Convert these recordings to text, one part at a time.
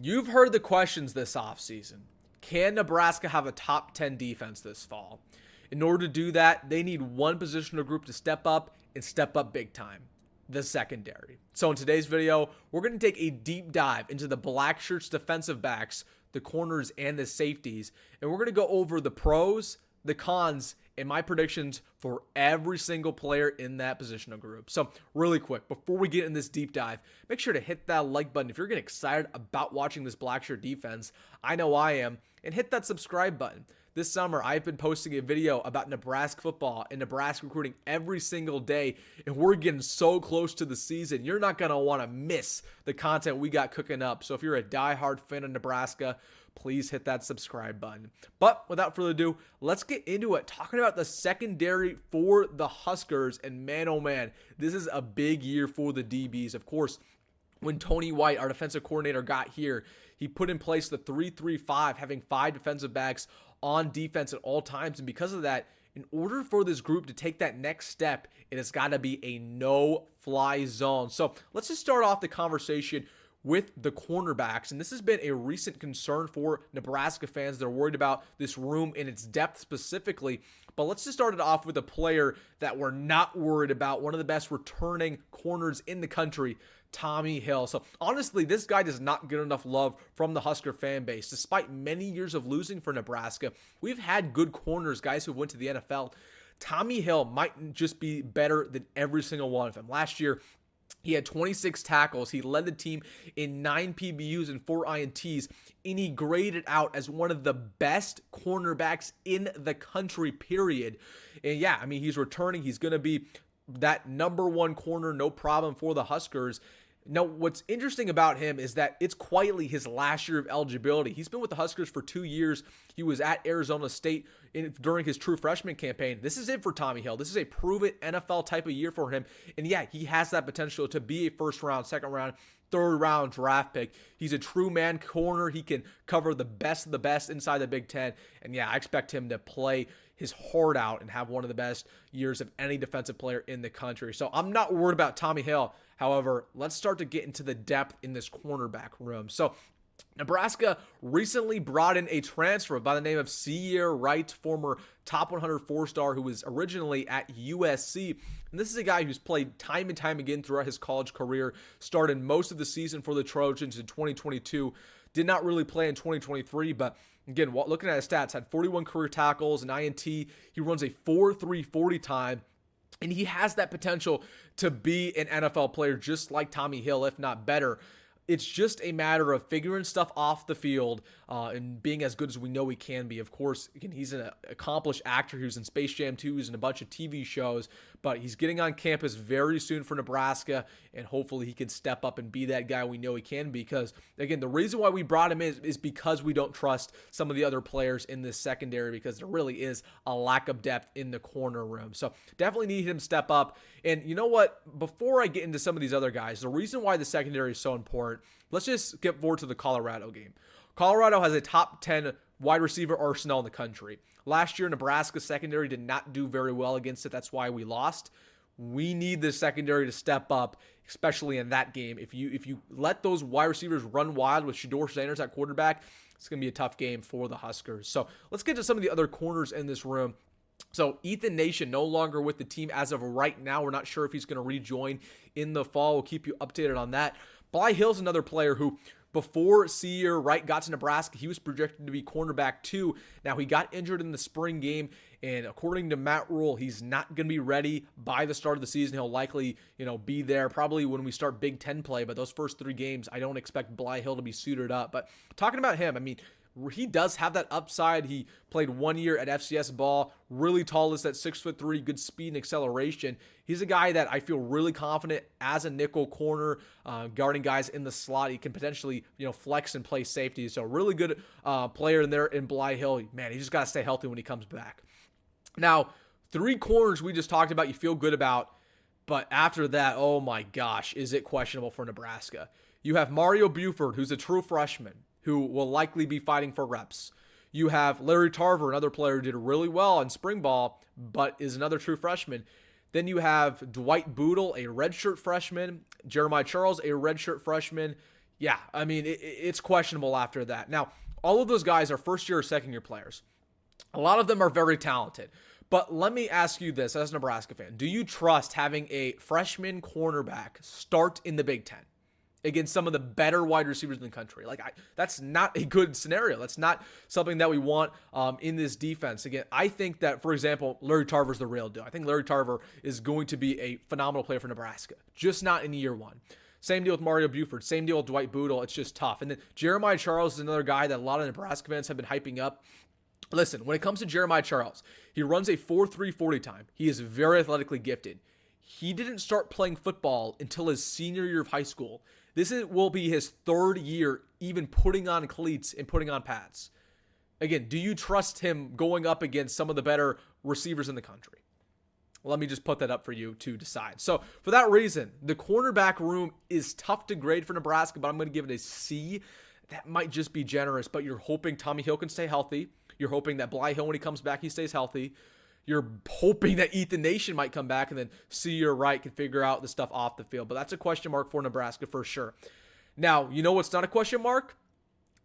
You've heard the questions this offseason. Can Nebraska have a top 10 defense this fall? In order to do that, they need one positional group to step up and step up big time: the secondary. So in today's video, we're going to take a deep dive into the Blackshirt's defensive backs, the corners, and the safeties. And we're going to go over the pros, the cons, and my predictions for every single player in that positional group. So really quick, before we get in this deep dive, make sure to hit that like button if you're getting excited about watching this Blackshirt defense. I know I am. And hit that subscribe button. This summer, I've been posting a video about Nebraska football and Nebraska recruiting every single day, and we're getting so close to the season. You're not going to want to miss the content we got cooking up. So if you're a diehard fan of Nebraska, please hit that subscribe button. But without further ado, let's get into it. Talking about the secondary for the Huskers, and man, oh man, this is a big year for the DBs. Of course, when Tony White, our defensive coordinator, got here, he put in place the 3-3-5, having 5 defensive backs on defense at all times. And because of that, in order for this group to take that next step, it has got to be a no-fly zone. So let's just start off the conversation with the cornerbacks. And this has been a recent concern for Nebraska fans. They're worried about this room and its depth specifically. But let's just start it off with a player that we're not worried about, one of the best returning corners in the country, Tommi Hill. So honestly, this guy does not get enough love from the Husker fan base. Despite many years of losing for Nebraska, we've had good corners, guys who went to the NFL. Tommi Hill might just be better than every single one of them. Last year, he had 26 tackles. He led the team in 9 PBUs and 4 INTs, and he graded out as one of the best cornerbacks in the country, period. And yeah, I mean, he's returning. He's going to be that number one corner, no problem for the Huskers. Now, what's interesting about him is that it's quietly his last year of eligibility. He's been with the Huskers for 2 years. He was at Arizona State during his true freshman campaign. This is it for Tommi Hill. This is a prove it NFL type of year for him. And yeah, he has that potential to be a first round, second round, third round draft pick. He's a true man corner. He can cover the best of the best inside the Big Ten. And yeah, I expect him to play his heart out and have one of the best years of any defensive player in the country. So I'm not worried about Tommi Hill. However, let's start to get into the depth in this cornerback room. So Nebraska recently brought in a transfer by the name of Ceyair Wright, former top 100 4-star who was originally at USC. And this is a guy who's played time and time again throughout his college career, started most of the season for the Trojans in 2022, did not really play in 2023, but again, looking at his stats, had 41 career tackles, an INT. He runs a 4.3 40 time. And he has that potential to be an NFL player just like Tommi Hill, if not better. It's just a matter of figuring stuff off the field and being as good as we know he can be. Of course, again, he's an accomplished actor who's in Space Jam 2, he's in a bunch of TV shows, but he's getting on campus very soon for Nebraska, and hopefully he can step up and be that guy we know he can be. Because, again, the reason why we brought him in is because we don't trust some of the other players in this secondary, because there really is a lack of depth in the corner room. So definitely need him to step up. And you know what? Before I get into some of these other guys, the reason why the secondary is so important, let's just get forward to the Colorado game. Colorado has a top 10 wide receiver arsenal in the country. Last year, Nebraska's secondary did not do very well against it. That's why we lost. We need the secondary to step up, especially in that game. If you let those wide receivers run wild with Shedeur Sanders at quarterback, it's going to be a tough game for the Huskers. So let's get to some of the other corners in this room. So Ethan Nation no longer with the team as of right now. We're not sure if he's going to rejoin in the fall. We'll keep you updated on that. Blye Hill's another player who, before Ceyair Wright got to Nebraska, he was projected to be cornerback 2. Now, he got injured in the spring game, and according to Matt Rhule, he's not going to be ready by the start of the season. He'll likely, be there probably when we start Big Ten play, but those first 3 games, I don't expect Blye Hill to be suited up. But talking about him, I mean, he does have that upside. He played 1 year at FCS ball, really tall, is at 6'3", good speed and acceleration. He's a guy that I feel really confident as a nickel corner, guarding guys in the slot. He can potentially, flex and play safety. So really good player in there in Blye Hill. Man, he just got to stay healthy when he comes back. Now, 3 corners we just talked about, you feel good about. But after that, oh my gosh, is it questionable for Nebraska? You have Marques Buford, who's a true freshman, who will likely be fighting for reps. You have Larry Tarver, another player who did really well in spring ball, but is another true freshman. Then you have Dwight Boodle, a redshirt freshman. Jeremiah Charles, a redshirt freshman. Yeah, I mean, it's questionable after that. Now, all of those guys are first-year or second-year players. A lot of them are very talented. But let me ask you this as a Nebraska fan. Do you trust having a freshman cornerback start in the Big Ten against some of the better wide receivers in the country? That's not a good scenario. That's not something that we want in this defense. Again, I think that, for example, Larry Tarver's the real deal. I think Larry Tarver is going to be a phenomenal player for Nebraska, just not in year one. Same deal with Marques Buford. Same deal with Dwight Boodle. It's just tough. And then Jeremiah Charles is another guy that a lot of Nebraska fans have been hyping up. Listen, when it comes to Jeremiah Charles, he runs a 4.3 40 time. He is very athletically gifted. He didn't start playing football until his senior year of high school. Will be his third year even putting on cleats and putting on pads. Again, do you trust him going up against some of the better receivers in the country? Let me just put that up for you to decide. So for that reason, the cornerback room is tough to grade for Nebraska, but I'm going to give it a C. That might just be generous, but you're hoping Tommi Hill can stay healthy. You're hoping that Blye Hill, when he comes back, he stays healthy. You're hoping that Ethan Nation might come back, and then Ceyair Wright can figure out the stuff off the field. But that's a question mark for Nebraska for sure. Now, you know what's not a question mark?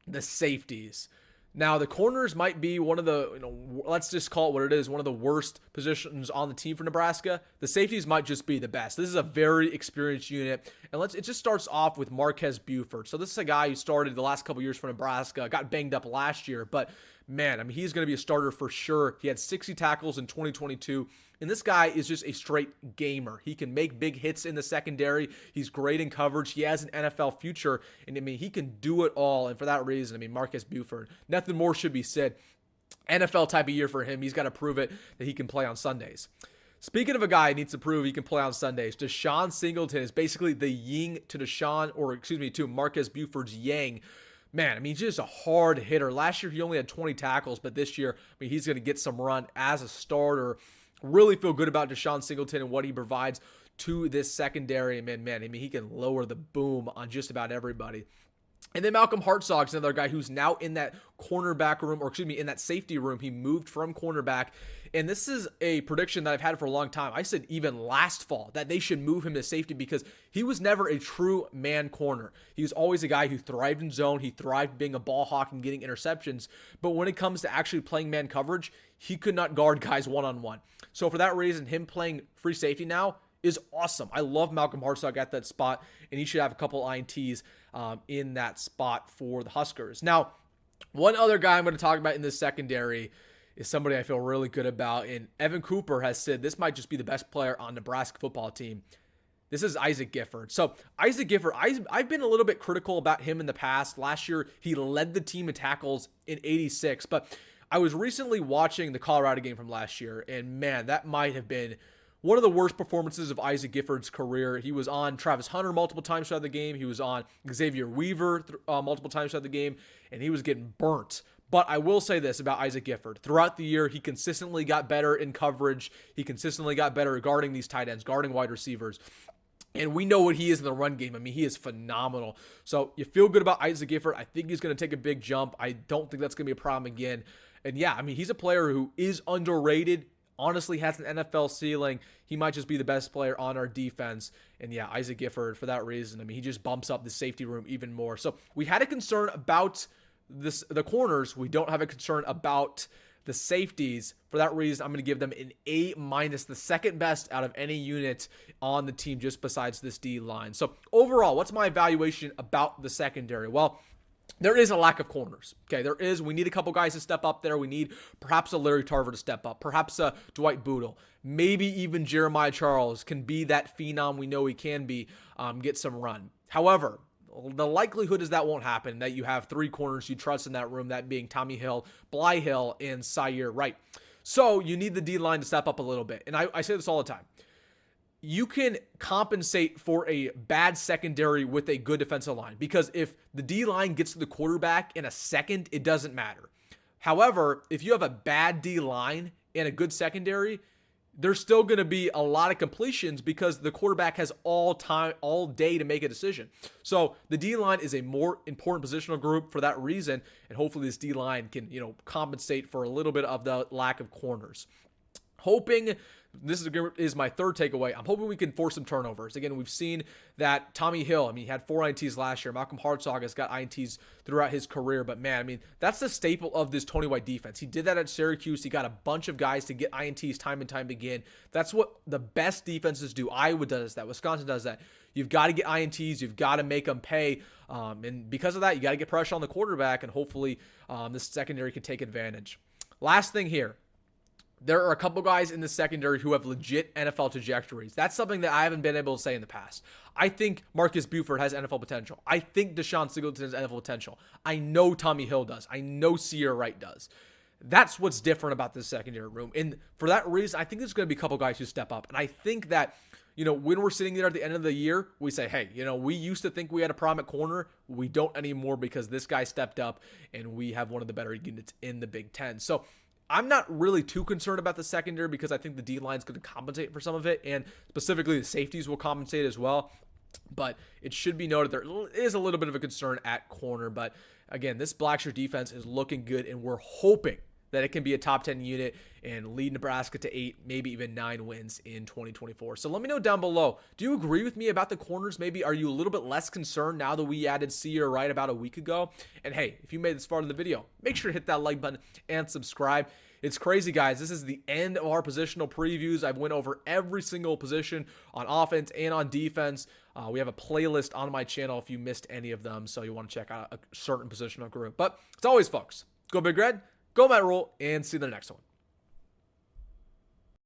The safeties. Now, the corners might be one of the, let's just call it what it is, one of the worst positions on the team for Nebraska. The safeties might just be the best. This is a very experienced unit. And it just starts off with Marques Buford. So this is a guy who started the last couple years for Nebraska, got banged up last year, but man, I mean, he's going to be a starter for sure. He had 60 tackles in 2022. And this guy is just a straight gamer. He can make big hits in the secondary. He's great in coverage. He has an NFL future. And I mean, he can do it all. And for that reason, I mean, Marques Buford, nothing more should be said. NFL type of year for him. He's got to prove it that he can play on Sundays. Speaking of a guy who needs to prove he can play on Sundays, Deshon Singleton is basically the yin to to Marques Buford's yang. Man, I mean, he's just a hard hitter. Last year, he only had 20 tackles, but this year, I mean, he's going to get some run as a starter. Really feel good about Deshon Singleton and what he provides to this secondary. And man, I mean, he can lower the boom on just about everybody. And then Malcolm Hartzog is another guy who's now in that cornerback room, in that safety room. He moved from cornerback. And this is a prediction that I've had for a long time. I said even last fall that they should move him to safety because he was never a true man corner. He was always a guy who thrived in zone. He thrived being a ball hawk and getting interceptions. But when it comes to actually playing man coverage, he could not guard guys one-on-one. So for that reason, him playing free safety now is awesome. I love Malcolm Hartzog at that spot, and he should have a couple INTs in that spot for the Huskers. Now, one other guy I'm going to talk about in this secondary is somebody I feel really good about, and Evan Cooper has said this might just be the best player on Nebraska football team. This is Isaac Gifford. So Isaac Gifford, I've been a little bit critical about him in the past. Last year, he led the team in tackles in 86, but I was recently watching the Colorado game from last year, and man, that might have been one of the worst performances of Isaac Gifford's career. He was on Travis Hunter multiple times throughout the game. He was on Xavier Weaver multiple times throughout the game, and he was getting burnt. But I will say this about Isaac Gifford. Throughout the year, he consistently got better in coverage. He consistently got better at guarding these tight ends, guarding wide receivers. And we know what he is in the run game. I mean, he is phenomenal. So you feel good about Isaac Gifford. I think he's going to take a big jump. I don't think that's going to be a problem again. And yeah, I mean, he's a player who is underrated, honestly has an NFL ceiling. He might just be the best player on our defense. And yeah, Isaac Gifford, for that reason, I mean, he just bumps up the safety room even more. So we had a concern about the corners. We don't have a concern about the safeties. For that reason, I'm going to give them an A-, the second best out of any unit on the team just besides this D line. So overall, what's my evaluation about the secondary? Well, there is a lack of corners. Okay, there is. We need a couple guys to step up there. We need perhaps a Larry Tarver to step up, perhaps a Dwight Boodle. Maybe even Jeremiah Charles can be that phenom we know he can be, get some run. However, the likelihood is that won't happen, that you have three corners you trust in that room, that being Tommi Hill, Blye Hill, and Ceyair Wright. So you need the D-line to step up a little bit. And I say this all the time. You can compensate for a bad secondary with a good defensive line, because if the D-line gets to the quarterback in a second, it doesn't matter. However, if you have a bad D-line and a good secondary, there's still going to be a lot of completions because the quarterback has all day to make a decision. So the D-line is a more important positional group for that reason, and hopefully this D-line can, compensate for a little bit of the lack of corners. hoping, this is my third takeaway, I'm hoping we can force some turnovers. Again, we've seen that Tommi Hill, he had 4 INTs last year. Malcolm Hartzog has got INTs throughout his career. But man, that's the staple of this Tony White defense. He did that at Syracuse. He got a bunch of guys to get INTs time and time again. That's what the best defenses do. Iowa does that. Wisconsin does that. You've got to get INTs. You've got to make them pay. And because of that, you got to get pressure on the quarterback. And hopefully this secondary can take advantage. Last thing here. There are a couple guys in the secondary who have legit NFL trajectories. That's something that I haven't been able to say in the past. I think Marques Buford has NFL potential. I think Deshon Singleton has NFL potential. I know Tommi Hill does. I know Ceyair Wright does. That's what's different about this secondary room. And for that reason, I think there's going to be a couple guys who step up. And I think that, when we're sitting there at the end of the year, we say, hey, we used to think we had a problem at corner. We don't anymore because this guy stepped up and we have one of the better units in the Big Ten. So I'm not really too concerned about the secondary because I think the D-line is going to compensate for some of it, and specifically the safeties will compensate as well. But it should be noted there is a little bit of a concern at corner. But again, this Blackshirt defense is looking good, and we're hoping that it can be a top 10 unit and lead Nebraska to 8, maybe even 9 wins in 2024. So let me know down below. Do you agree with me about the corners? Maybe are you a little bit less concerned now that we added Ceyair Wright about a week ago? And hey, if you made this far in the video, make sure to hit that like button and subscribe. It's crazy, guys. This is the end of our positional previews. I've went over every single position on offense and on defense. We have a playlist on my channel if you missed any of them, so you want to check out a certain positional group. But as always, folks, go Big Red, go Matt Rhule, and see you in the next one.